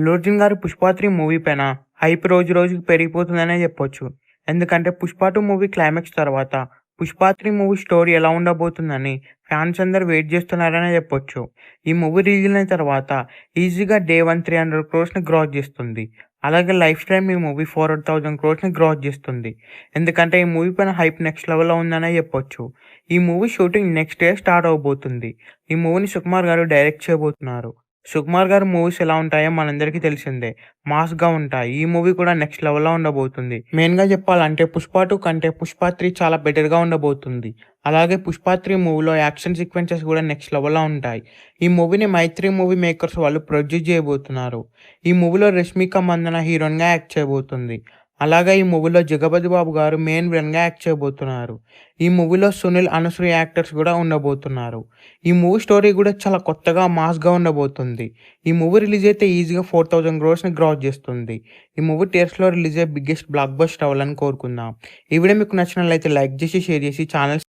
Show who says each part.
Speaker 1: అల్లు అర్జున్ గారి 'పుష్ప 3' మూవీ పైన హైప్ రోజు రోజుకి పెరిగిపోతుందనే చెప్పొచ్చు. ఎందుకంటే 'పుష్ప 2' మూవీ క్లైమాక్స్ తర్వాత 'పుష్ప 3' మూవీ స్టోరీ ఎలా ఉండబోతుందని ఫ్యాన్స్ అందరూ వెయిట్ చేస్తున్నారనే చెప్పొచ్చు. ఈ మూవీ రిలీజ్ అయిన తర్వాత ఈజీగా డే 1 300 క్రోర్స్‌ని గ్రాస్ చేస్తుంది. అలాగే లైఫ్ టైమ్ ఈ మూవీ 400,000 క్రోర్స్‌ని గ్రాస్ చేస్తుంది. ఎందుకంటే ఈ మూవీ పైన హైప్ నెక్స్ట్ లెవెల్‌లో ఉందనే చెప్పొచ్చు. ఈ movie shooting next day start అవ్వబోతుంది. ఈ మూవీని సుకుమార్ గారు డైరెక్ట్ చేయబోతున్నారు. సుకుమార్ గారి మూవీస్ ఎలా ఉంటాయో మనందరికీ తెలిసిందే. మాస్‌గా ఉంటాయి. ఈ మూవీ కూడా నెక్స్ట్ లెవెల్‌లో ఉండబోతుంది. మెయిన్‌గా చెప్పాలంటే 'పుష్ప 2' కంటే 'పుష్ప 3' చాలా బెటర్‌గా ఉండబోతుంది. అలాగే 'పుష్ప 3' మూవీలో యాక్షన్ సీక్వెన్సెస్ కూడా నెక్స్ట్ లెవెల్‌లో ఉంటాయి. ఈ మూవీని 'మైత్రి' మూవీ మేకర్స్ వాళ్ళు ప్రొడ్యూస్ చేయబోతున్నారు. ఈ మూవీలో రష్మిక మందన హీరోయిన్‌గా యాక్ట్ చేయబోతుంది. అలాగే ఈ మూవీలో జగపతి బాబు గారు మెయిన్ విలన్‌గా యాక్ట్ చేయబోతున్నారు. ఈ మూవీలో సునీల్, అనసూయ యాక్టర్స్ కూడా ఉండబోతున్నారు. ఈ మూవీ స్టోరీ కూడా చాలా కొత్తగా మాస్‌గా ఉండబోతుంది. ఈ మూవీ రిలీజ్ అయితే ఈజీగా 4,000 క్రోర్స్‌ని గ్రాస్ చేస్తుంది. ఈ మూవీ థియేటర్స్‌లో రిలీజ్ అయ్యే బిగ్గెస్ట్ బ్లాక్ బస్టర్ అవ్వాలని కోరుకుందాం. ఈ వీడియో మీకు నచ్చినట్లయితే లైక్ చేసి, షేర్ చేసి ఛానల్